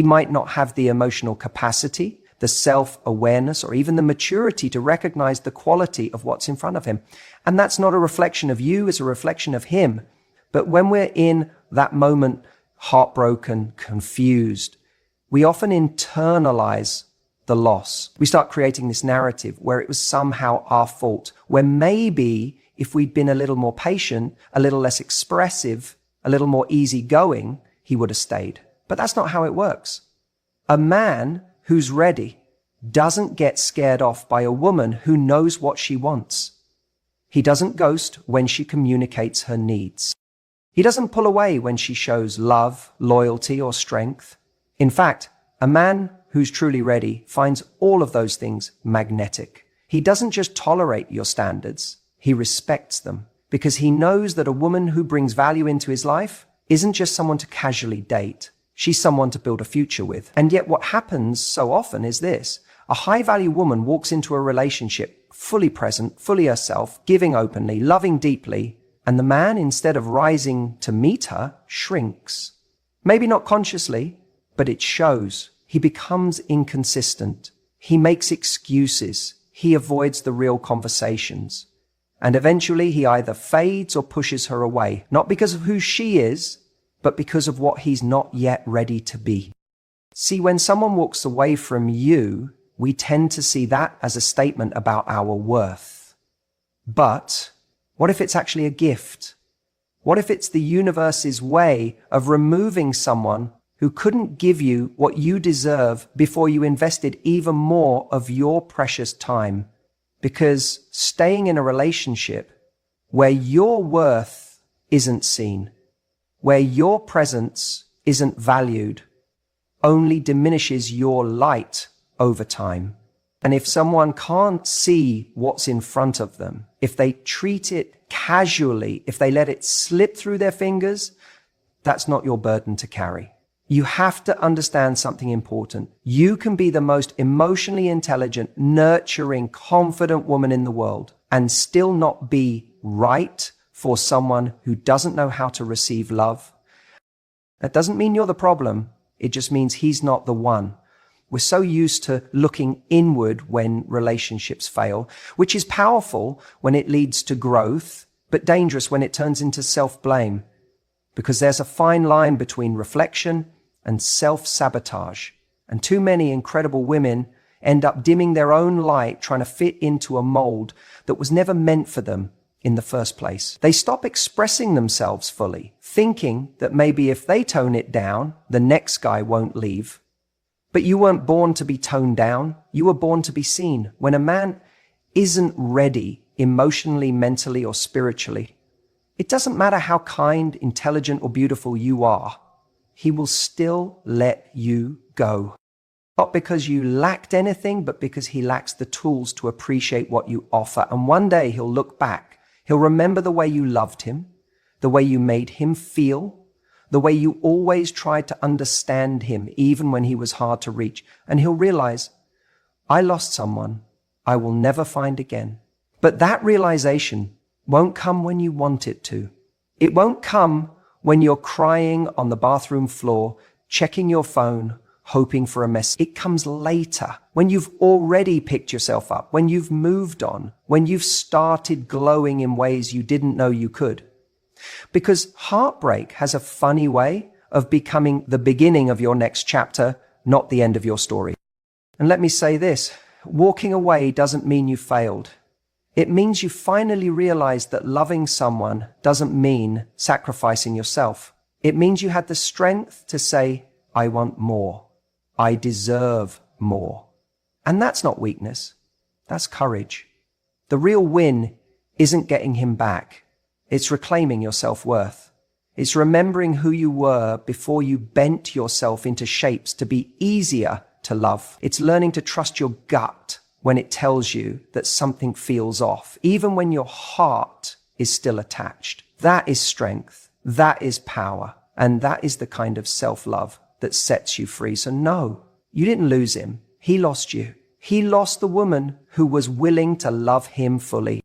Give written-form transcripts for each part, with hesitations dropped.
He might not have the emotional capacity, the self-awareness, or even the maturity to recognize the quality of what's in front of him. And that's not a reflection of you, it's a reflection of him. But when we're in that moment, heartbroken, confused, we often internalize the loss. We start creating this narrative where it was somehow our fault, where maybe if we'd been a little more patient, a little less expressive, a little more easygoing, he would have stayed. But that's not how it works. A man who's ready doesn't get scared off by a woman who knows what she wants. He doesn't ghost when she communicates her needs. He doesn't pull away when she shows love, loyalty, or strength. In fact, a man who's truly ready finds all of those things magnetic. He doesn't just tolerate your standards, he respects them, because he knows that a woman who brings value into his life isn't just someone to casually date. She's someone to build a future with. And yet what happens so often is this. A high-value woman walks into a relationship fully present, fully herself, giving openly, loving deeply, and the man, instead of rising to meet her, shrinks. Maybe not consciously, but it shows. He becomes inconsistent. He makes excuses. He avoids the real conversations. And eventually he either fades or pushes her away, not because of who she is, but because of what he's not yet ready to be. See, when someone walks away from you, we tend to see that as a statement about our worth. But what if it's actually a gift? What if it's the universe's way of removing someone who couldn't give you what you deserve before you invested even more of your precious time? Because staying in a relationship where your worth isn't seen, where your presence isn't valued, only diminishes your light over time. And if someone can't see what's in front of them, if they treat it casually, if they let it slip through their fingers, that's not your burden to carry. You have to understand something important. You can be the most emotionally intelligent, nurturing, confident woman in the world and still not be right for someone who doesn't know how to receive love. That doesn't mean you're the problem. It just means he's not the one. We're so used to looking inward when relationships fail, which is powerful when it leads to growth, but dangerous when it turns into self-blame. Because there's a fine line between reflection and self-sabotage. And too many incredible women end up dimming their own light trying to fit into a mold that was never meant for them in the first place. They stop expressing themselves fully, thinking that maybe if they tone it down, the next guy won't leave. But you weren't born to be toned down. You were born to be seen. When a man isn't ready emotionally, mentally, or spiritually, it doesn't matter how kind, intelligent, or beautiful you are. He will still let you go. Not because you lacked anything, but because he lacks the tools to appreciate what you offer. And one day he'll look back. He'll remember the way you loved him, the way you made him feel, the way you always tried to understand him, even when he was hard to reach. And he'll realize, I lost someone I will never find again. But that realization won't come when you want it to. It won't come when you're crying on the bathroom floor, checking your phone, hoping for a message. It comes later, when you've already picked yourself up, when you've moved on, when you've started glowing in ways you didn't know you could. Because heartbreak has a funny way of becoming the beginning of your next chapter, not the end of your story. And let me say this, walking away doesn't mean you failed. It means you finally realize that loving someone doesn't mean sacrificing yourself. It means you had the strength to say, I want more. I deserve more. And that's not weakness. That's courage. The real win isn't getting him back. It's reclaiming your self-worth. It's remembering who you were before you bent yourself into shapes to be easier to love. It's learning to trust your gut when it tells you that something feels off, even when your heart is still attached. That is strength. That is power. And that is the kind of self-love that sets you free. So no, you didn't lose him. He lost you. He lost the woman who was willing to love him fully,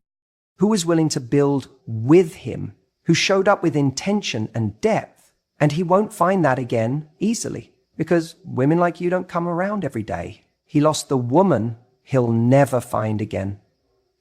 who was willing to build with him, who showed up with intention and depth. And he won't find that again easily. because women like you don't come around every day. He lost the woman he'll never find again.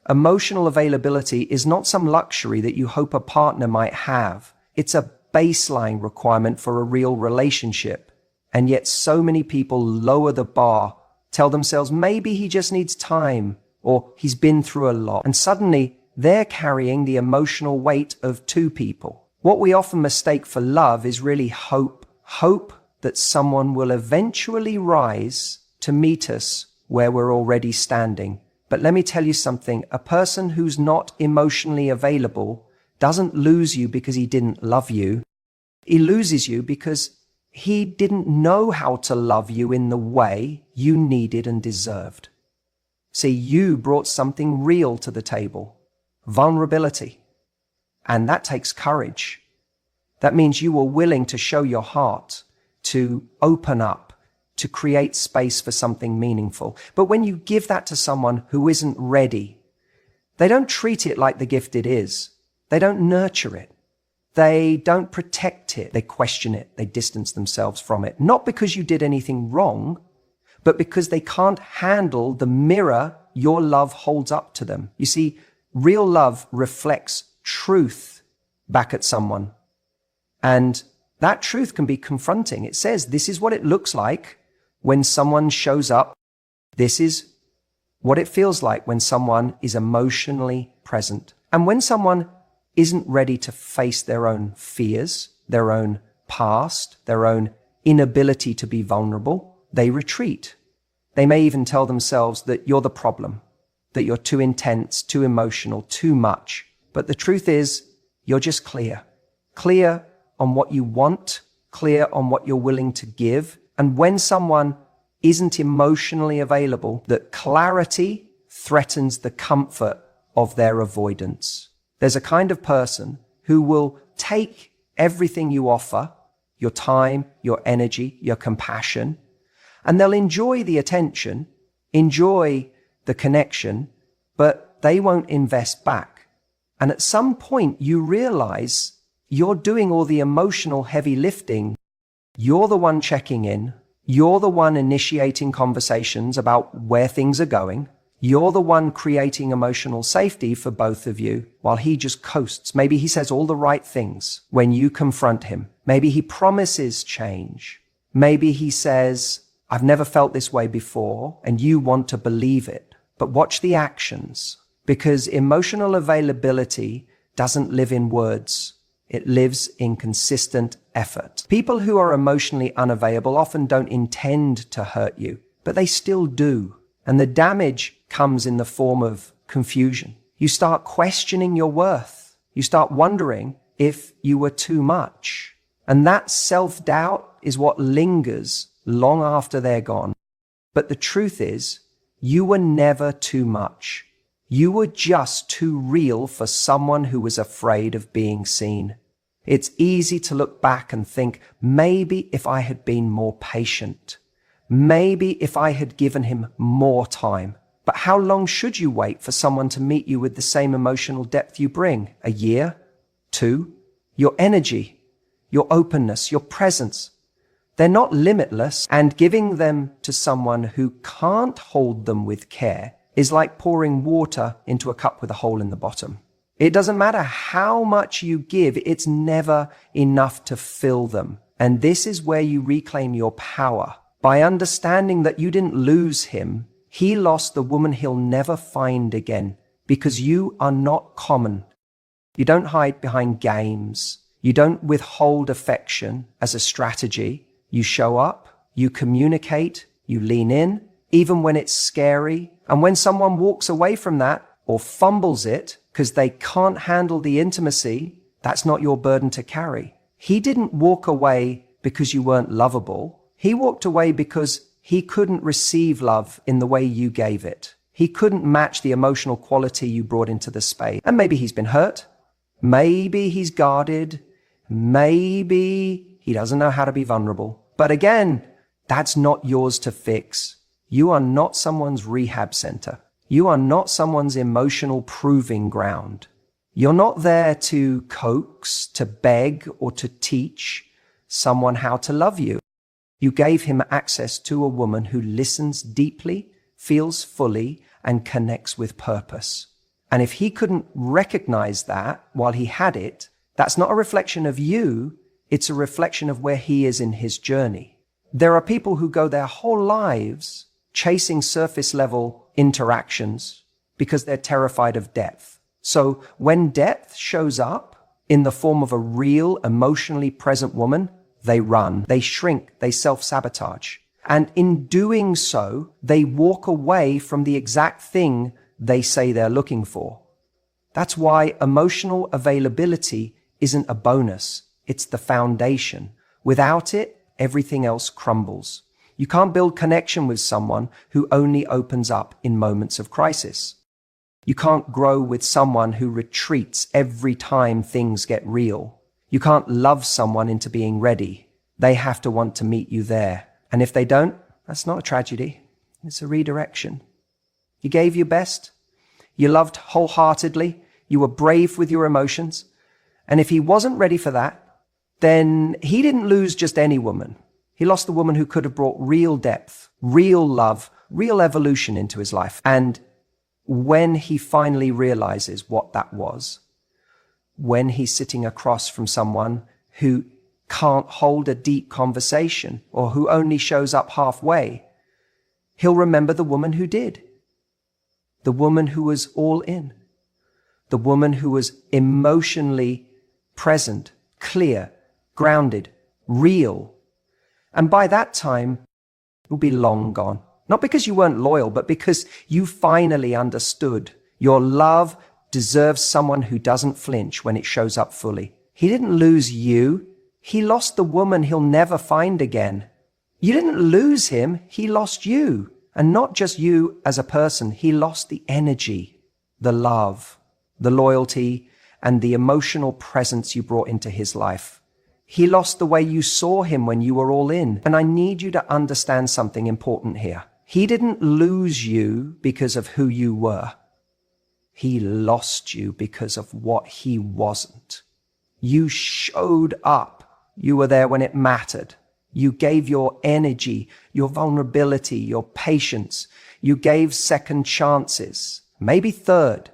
Emotional availability is not some luxury that you hope a partner might have. It's a baseline requirement for a real relationship. And yet so many people lower the bar, tell themselves maybe he just needs time, or he's been through a lot. And suddenly they're carrying the emotional weight of two people. What we often mistake for love is really hope. Hope that someone will eventually rise to meet us where we're already standing. But let me tell you something, a person who's not emotionally available doesn't lose you because he didn't love you. He loses you because he didn't know how to love you in the way you needed and deserved. See, you brought something real to the table, vulnerability. And that takes courage. That means you were willing to show your heart, to open up, to create space for something meaningful. But when you give that to someone who isn't ready, they don't treat it like the gift it is. They don't nurture it. They don't protect it. They question it. They distance themselves from it. Not because you did anything wrong, but because they can't handle the mirror your love holds up to them. You see, real love reflects truth back at someone. And that truth can be confronting. It says, this is what it looks like when someone shows up. This is what it feels like when someone is emotionally present. And when someone isn't ready to face their own fears, their own past, their own inability to be vulnerable, they retreat. They may even tell themselves that you're the problem, that you're too intense, too emotional, too much. But the truth is, you're just clear. Clear on what you want, clear on what you're willing to give. And when someone isn't emotionally available, that clarity threatens the comfort of their avoidance. There's a kind of person who will take everything you offer, your time, your energy, your compassion, and they'll enjoy the attention, enjoy the connection, but they won't invest back. And at some point you realize you're doing all the emotional heavy lifting. You're the one checking in. You're the one initiating conversations about where things are going. You're the one creating emotional safety for both of you while he just coasts. Maybe he says all the right things when you confront him. Maybe he promises change. Maybe he says, I've never felt this way before, and you want to believe it. But watch the actions, because emotional availability doesn't live in words. It lives in consistent effort. People who are emotionally unavailable often don't intend to hurt you, but they still do. And the damage comes in the form of confusion. You start questioning your worth. You start wondering if you were too much. And that self-doubt is what lingers long after they're gone. But the truth is, you were never too much. You were just too real for someone who was afraid of being seen. It's easy to look back and think, maybe if I had been more patient, maybe if I had given him more time. But how long should you wait for someone to meet you with the same emotional depth you bring? A year? 2? Your energy, your openness, your presence. They're not limitless, and giving them to someone who can't hold them with care is like pouring water into a cup with a hole in the bottom. It doesn't matter how much you give, it's never enough to fill them. And this is where you reclaim your power. By understanding that you didn't lose him, he lost the woman he'll never find again, because you are not common. You don't hide behind games. You don't withhold affection as a strategy. You show up, you communicate, you lean in, even when it's scary. And when someone walks away from that or fumbles it because they can't handle the intimacy, that's not your burden to carry. He didn't walk away because you weren't lovable. He walked away because he couldn't receive love in the way you gave it. He couldn't match the emotional quality you brought into the space. And maybe he's been hurt. Maybe he's guarded. Maybe he doesn't know how to be vulnerable. But again, that's not yours to fix. You are not someone's rehab center. You are not someone's emotional proving ground. You're not there to coax, to beg, or to teach someone how to love you. You gave him access to a woman who listens deeply, feels fully, and connects with purpose. And if he couldn't recognize that while he had it, that's not a reflection of you, it's a reflection of where he is in his journey. There are people who go their whole lives chasing surface level interactions because they're terrified of depth. So when depth shows up in the form of a real, emotionally present woman, they run, they shrink, they self-sabotage. And in doing so, they walk away from the exact thing they say they're looking for. That's why emotional availability isn't a bonus. It's the foundation. Without it, everything else crumbles. You can't build connection with someone who only opens up in moments of crisis. You can't grow with someone who retreats every time things get real. You can't love someone into being ready. They have to want to meet you there. And if they don't, that's not a tragedy. It's a redirection. You gave your best. You loved wholeheartedly. You were brave with your emotions. And if he wasn't ready for that, then he didn't lose just any woman. He lost the woman who could have brought real depth, real love, real evolution into his life. And when he finally realizes what that was, when he's sitting across from someone who can't hold a deep conversation or who only shows up halfway, he'll remember the woman who did. The woman who was all in. The woman who was emotionally present, clear, grounded, real. And by that time, you'll be long gone. Not because you weren't loyal, but because you finally understood your love deserves someone who doesn't flinch when it shows up fully. He didn't lose you. He lost the woman he'll never find again. You didn't lose him. He lost you. And not just you as a person. He lost the energy, the love, the loyalty, and the emotional presence you brought into his life. He lost the way you saw him when you were all in. And I need you to understand something important here. He didn't lose you because of who you were. He lost you because of what he wasn't. You showed up. You were there when it mattered. You gave your energy, your vulnerability, your patience. You gave second chances, maybe third.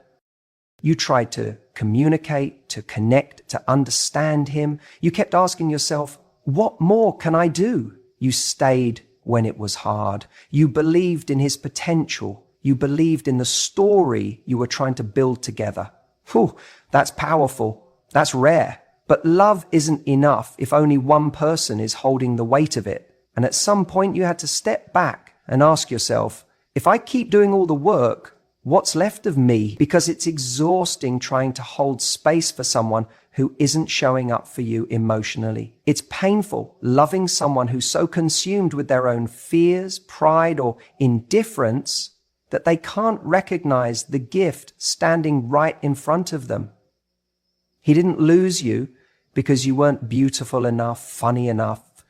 You tried to communicate, to connect, to understand him. You kept asking yourself, what more can I do? You stayed when it was hard. You believed in his potential. You believed in the story you were trying to build together. Whew, that's powerful. That's rare. But love isn't enough if only one person is holding the weight of it. And at some point you had to step back and ask yourself, if I keep doing all the work, what's left of me? Because it's exhausting trying to hold space for someone who isn't showing up for you emotionally. It's painful loving someone who's so consumed with their own fears, pride, or indifference that they can't recognize the gift standing right in front of them. He didn't lose you because you weren't beautiful enough, funny enough,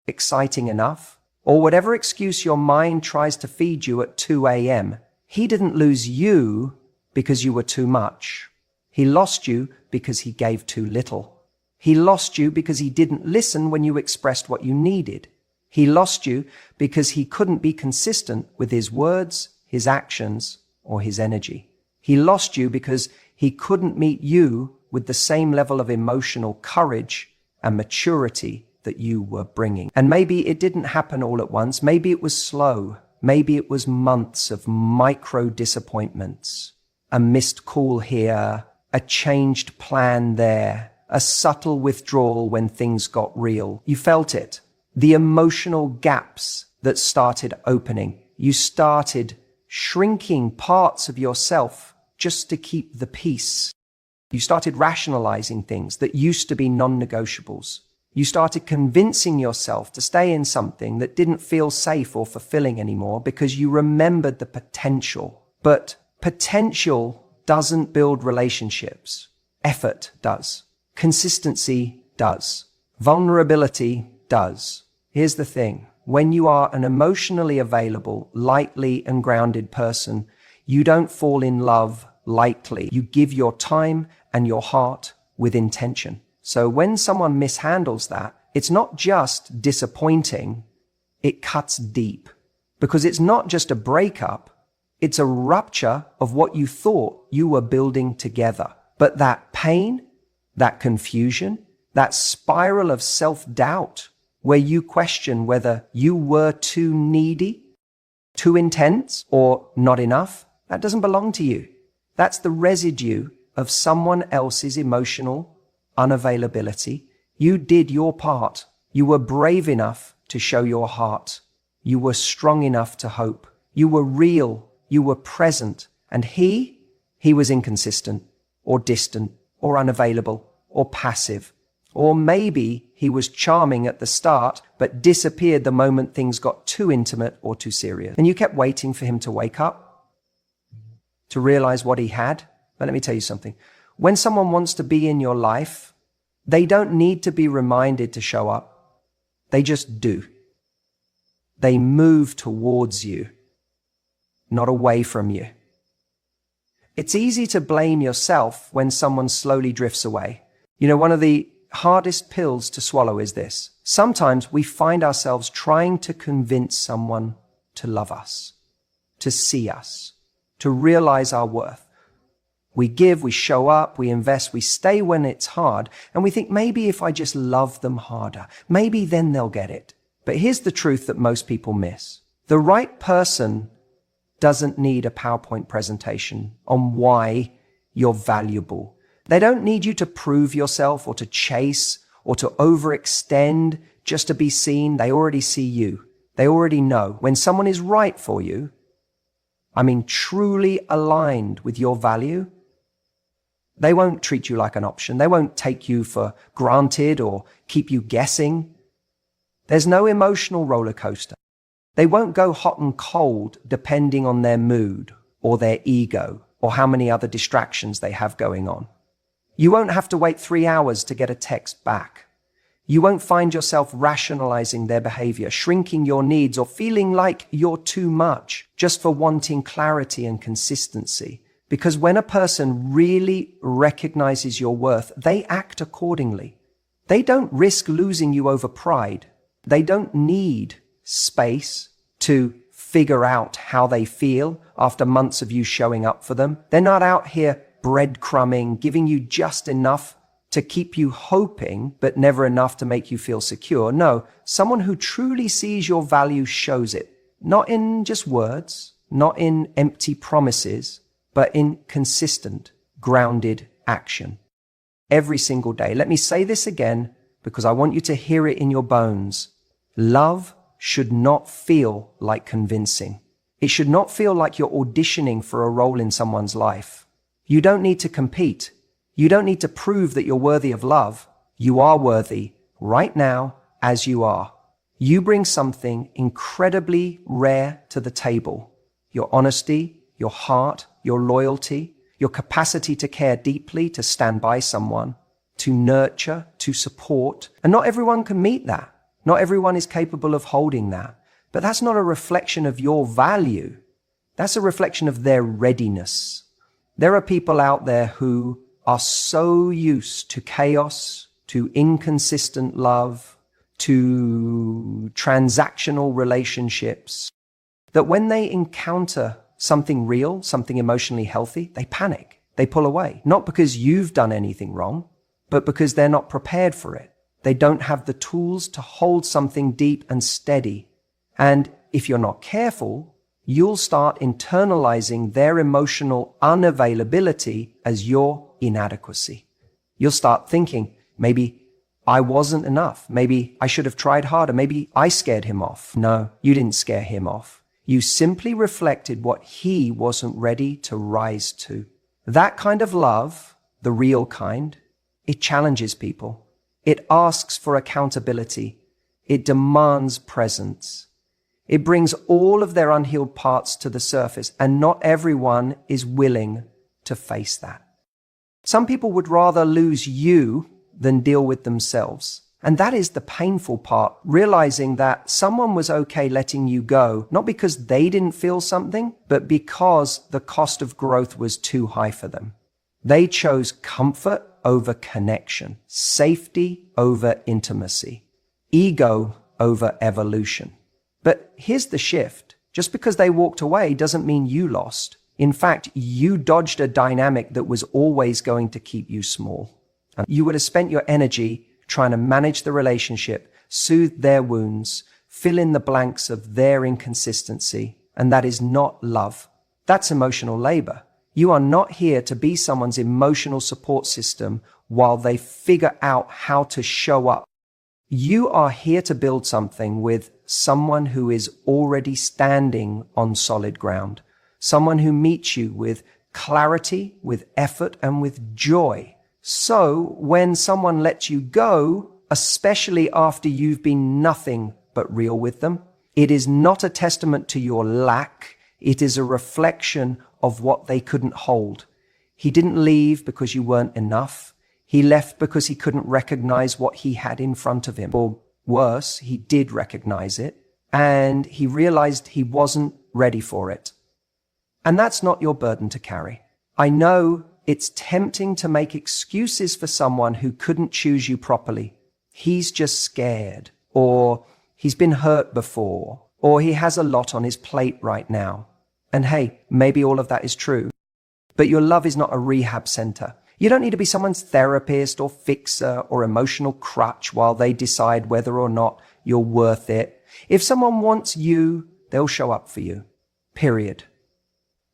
exciting enough, or whatever excuse your mind tries to feed you at 2 a.m. He didn't lose you because you were too much. He lost you because he gave too little. He lost you because he didn't listen when you expressed what you needed. He lost you because he couldn't be consistent with his words, his actions, or his energy. He lost you because he couldn't meet you with the same level of emotional courage and maturity that you were bringing. And maybe it didn't happen all at once. Maybe it was slow. Maybe it was months of micro disappointments, a missed call here, a changed plan there, a subtle withdrawal when things got real. You felt it. The emotional gaps that started opening. You started shrinking parts of yourself just to keep the peace. You started rationalizing things that used to be non-negotiables. You started convincing yourself to stay in something that didn't feel safe or fulfilling anymore because you remembered the potential. But potential doesn't build relationships. Effort does. Consistency does. Vulnerability does. Here's the thing. When you are an emotionally available, lightly and grounded person, you don't fall in love lightly. You give your time and your heart with intention. So when someone mishandles that, it's not just disappointing, it cuts deep. Because it's not just a breakup, it's a rupture of what you thought you were building together. But that pain, that confusion, that spiral of self-doubt, where you question whether you were too needy, too intense, or not enough, that doesn't belong to you. That's the residue of someone else's emotional unavailability. You did your part. You were brave enough to show your heart. You were strong enough to hope. You were real. You were present. And he was inconsistent, or distant, or unavailable, or passive. Or maybe he was charming at the start, but disappeared the moment things got too intimate or too serious. And you kept waiting for him to wake up, to realize what he had. But let me tell you something. When someone wants to be in your life, they don't need to be reminded to show up. They just do. They move towards you, not away from you. It's easy to blame yourself when someone slowly drifts away. You know, one of the hardest pills to swallow is this. Sometimes we find ourselves trying to convince someone to love us, to see us, to realize our worth. We give, we show up, we invest, we stay when it's hard, and we think maybe if I just love them harder, maybe then they'll get it. But here's the truth that most people miss. The right person doesn't need a PowerPoint presentation on why you're valuable. They don't need you to prove yourself or to chase or to overextend just to be seen. They already see you. They already know. When someone is right for you, I mean truly aligned with your value, they won't treat you like an option. They won't take you for granted or keep you guessing. There's no emotional roller coaster. They won't go hot and cold depending on their mood or their ego or how many other distractions they have going on. You won't have to wait 3 hours to get a text back. You won't find yourself rationalizing their behavior, shrinking your needs, or feeling like you're too much just for wanting clarity and consistency. Because when a person really recognizes your worth, they act accordingly. They don't risk losing you over pride. They don't need space to figure out how they feel after months of you showing up for them. They're not out here breadcrumbing, giving you just enough to keep you hoping, but never enough to make you feel secure. No, someone who truly sees your value shows it, not in just words, not in empty promises, but in consistent, grounded action. Every single day. Let me say this again, because I want you to hear it in your bones. Love should not feel like convincing. It should not feel like you're auditioning for a role in someone's life. You don't need to compete. You don't need to prove that you're worthy of love. You are worthy right now as you are. You bring something incredibly rare to the table. Your honesty, your heart, your loyalty, your capacity to care deeply, to stand by someone, to nurture, to support. And not everyone can meet that. Not everyone is capable of holding that. But that's not a reflection of your value. That's a reflection of their readiness. There are people out there who are so used to chaos, to inconsistent love, to transactional relationships, that when they encounter something real, something emotionally healthy, they panic. They pull away. Not because you've done anything wrong, but because they're not prepared for it. They don't have the tools to hold something deep and steady. And if you're not careful, you'll start internalizing their emotional unavailability as your inadequacy. You'll start thinking, maybe I wasn't enough. Maybe I should have tried harder. Maybe I scared him off. No, you didn't scare him off. You simply reflected what he wasn't ready to rise to. That kind of love, the real kind, it challenges people. It asks for accountability. It demands presence. It brings all of their unhealed parts to the surface, and not everyone is willing to face that. Some people would rather lose you than deal with themselves. And that is the painful part, realizing that someone was okay letting you go, not because they didn't feel something, but because the cost of growth was too high for them. They chose comfort over connection, safety over intimacy. ego over evolution. But here's the shift. Just because they walked away doesn't mean you lost. In fact, you dodged a dynamic that was always going to keep you small. And you would have spent your energy trying to manage the relationship, soothe their wounds, fill in the blanks of their inconsistency, and that is not love. That's emotional labor. You are not here to be someone's emotional support system while they figure out how to show up. You are here to build something with someone who is already standing on solid ground, someone who meets you with clarity, with effort, and with joy. So when someone lets you go, especially after you've been nothing but real with them, it is not a testament to your lack. It is a reflection of what they couldn't hold. He didn't leave because you weren't enough. He left because he couldn't recognize what he had in front of him. Or worse, he did recognize it, and he realized he wasn't ready for it. And that's not your burden to carry. I know it's tempting to make excuses for someone who couldn't choose you properly. He's just scared, or he's been hurt before, or he has a lot on his plate right now. And hey, maybe all of that is true. But your love is not a rehab center. You don't need to be someone's therapist or fixer or emotional crutch while they decide whether or not you're worth it. If someone wants you, they'll show up for you. Period.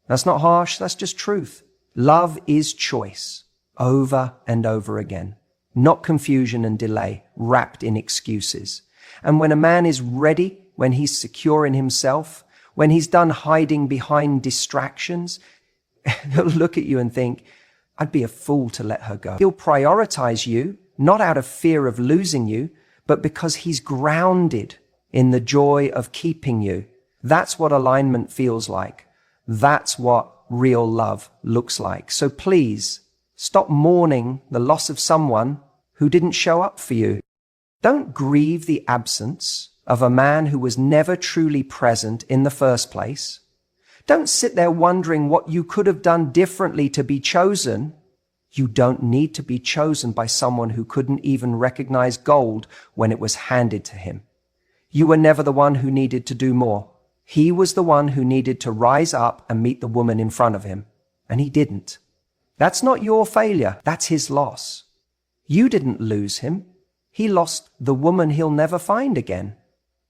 That's not harsh, that's just truth. Love is choice, over and over again, not confusion and delay, wrapped in excuses. And when a man is ready, when he's secure in himself, when he's done hiding behind distractions, he'll look at you and think, I'd be a fool to let her go. He'll prioritize you, not out of fear of losing you, but because he's grounded in the joy of keeping you. That's what alignment feels like. That's what real love looks like. So please, stop mourning the loss of someone who didn't show up for you. Don't grieve the absence of a man who was never truly present in the first place. Don't sit there wondering what you could have done differently to be chosen. You don't need to be chosen by someone who couldn't even recognize gold when it was handed to him. You were never the one who needed to do more. He was the one who needed to rise up and meet the woman in front of him, and he didn't. That's not your failure. That's his loss. You didn't lose him. He lost the woman he'll never find again.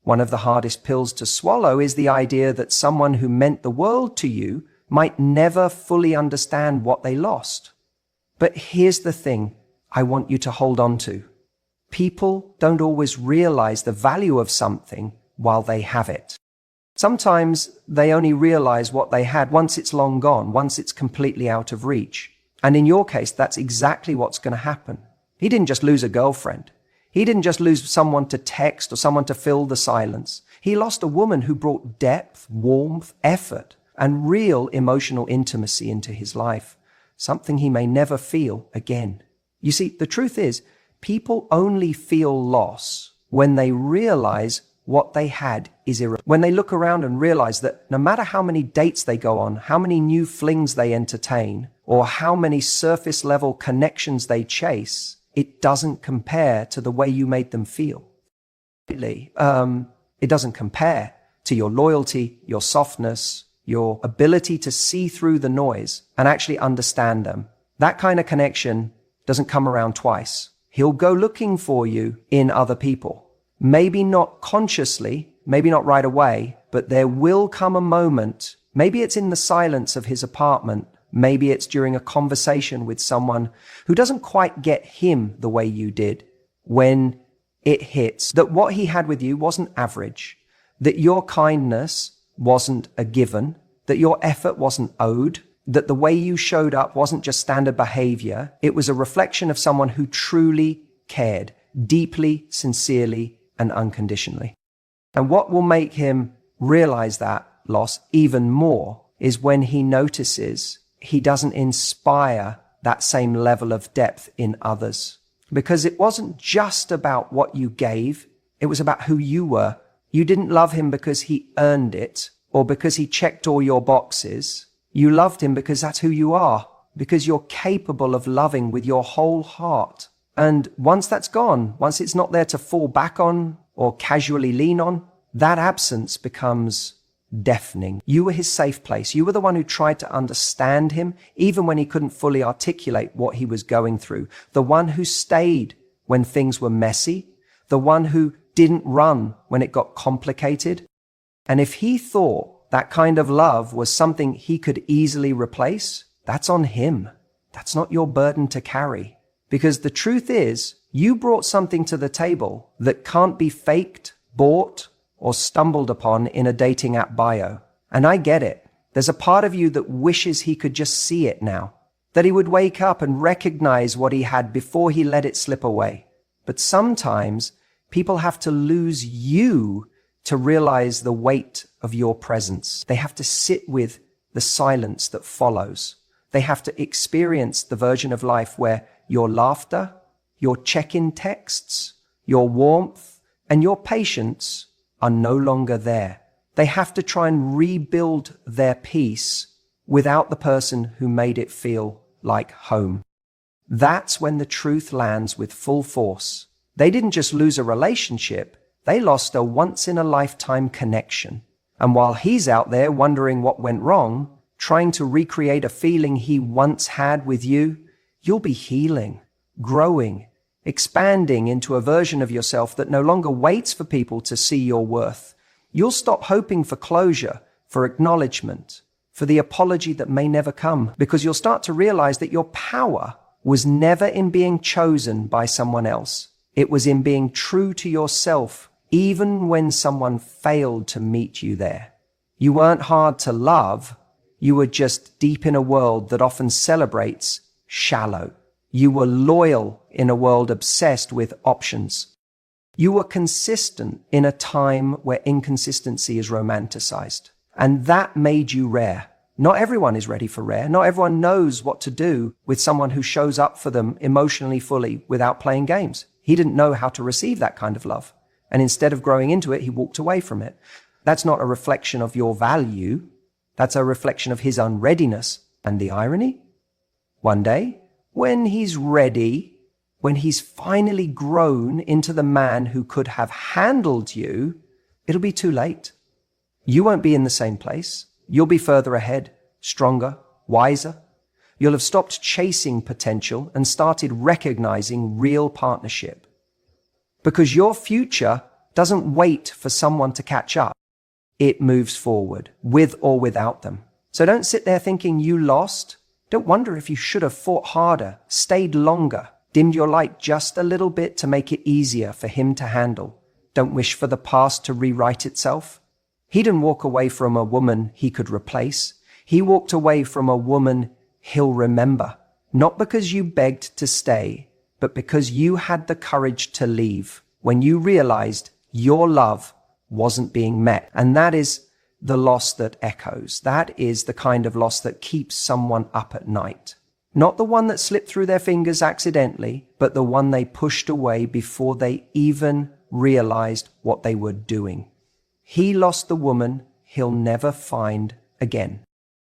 One of the hardest pills to swallow is the idea that someone who meant the world to you might never fully understand what they lost. But here's the thing I want you to hold on to. People don't always realize the value of something while they have it. Sometimes they only realize what they had once it's long gone, once it's completely out of reach. And in your case, that's exactly what's going to happen. He didn't just lose a girlfriend. He didn't just lose someone to text or someone to fill the silence. He lost a woman who brought depth, warmth, effort, and real emotional intimacy into his life, something he may never feel again. You see, the truth is, people only feel loss when they realize what they had is irrelevant. When they look around and realize that no matter how many dates they go on, how many new flings they entertain, or how many surface level connections they chase, it doesn't compare to the way you made them feel. It doesn't compare to your loyalty, your softness, your ability to see through the noise and actually understand them. That kind of connection doesn't come around twice. He'll go looking for you in other people. Maybe not consciously, maybe not right away, but there will come a moment, maybe it's in the silence of his apartment, maybe it's during a conversation with someone who doesn't quite get him the way you did, when it hits that what he had with you wasn't average, that your kindness wasn't a given, that your effort wasn't owed, that the way you showed up wasn't just standard behavior, it was a reflection of someone who truly cared, deeply, sincerely, and unconditionally. And what will make him realize that loss even more is when he notices he doesn't inspire that same level of depth in others. Because it wasn't just about what you gave, it was about who you were. You didn't love him because he earned it or because he checked all your boxes. You loved him because that's who you are, because you're capable of loving with your whole heart. And once that's gone, once it's not there to fall back on or casually lean on, that absence becomes deafening. You were his safe place. You were the one who tried to understand him, even when he couldn't fully articulate what he was going through. The one who stayed when things were messy. The one who didn't run when it got complicated. And if he thought that kind of love was something he could easily replace, that's on him. That's not your burden to carry. Because the truth is, you brought something to the table that can't be faked, bought, or stumbled upon in a dating app bio. And I get it. There's a part of you that wishes he could just see it now, that he would wake up and recognize what he had before he let it slip away. But sometimes people have to lose you to realize the weight of your presence. They have to sit with the silence that follows. They have to experience the version of life where your laughter, your check-in texts, your warmth, and your patience are no longer there. They have to try and rebuild their peace without the person who made it feel like home. That's when the truth lands with full force. They didn't just lose a relationship, they lost a once-in-a-lifetime connection. And while he's out there wondering what went wrong, trying to recreate a feeling he once had with you, you'll be healing, growing, expanding into a version of yourself that no longer waits for people to see your worth. You'll stop hoping for closure, for acknowledgement, for the apology that may never come, because you'll start to realize that your power was never in being chosen by someone else. It was in being true to yourself, even when someone failed to meet you there. You weren't hard to love. You were just deep in a world that often celebrates shallow. You were loyal in a world obsessed with options. You were consistent in a time where inconsistency is romanticized. And that made you rare. Not everyone is ready for rare. Not everyone knows what to do with someone who shows up for them emotionally fully without playing games. He didn't know how to receive that kind of love. And instead of growing into it, he walked away from it. That's not a reflection of your value. That's a reflection of his unreadiness. And the irony? One day, when he's ready, when he's finally grown into the man who could have handled you, it'll be too late. You won't be in the same place. You'll be further ahead, stronger, wiser. You'll have stopped chasing potential and started recognizing real partnership. Because your future doesn't wait for someone to catch up. It moves forward, with or without them. So don't sit there thinking you lost. Don't wonder if you should have fought harder, stayed longer, dimmed your light just a little bit to make it easier for him to handle. Don't wish for the past to rewrite itself. He didn't walk away from a woman he could replace. He walked away from a woman he'll remember. Not because you begged to stay, but because you had the courage to leave when you realized your love wasn't being met. And that is the loss that echoes. That is the kind of loss that keeps someone up at night. Not the one that slipped through their fingers accidentally, but the one they pushed away before they even realized what they were doing. He lost the woman he'll never find again.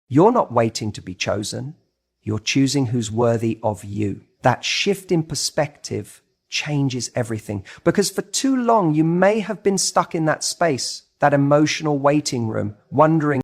You're not waiting to be chosen. You're choosing who's worthy of you. That shift in perspective changes everything. Because for too long, you may have been stuck in that space, that emotional waiting room, wondering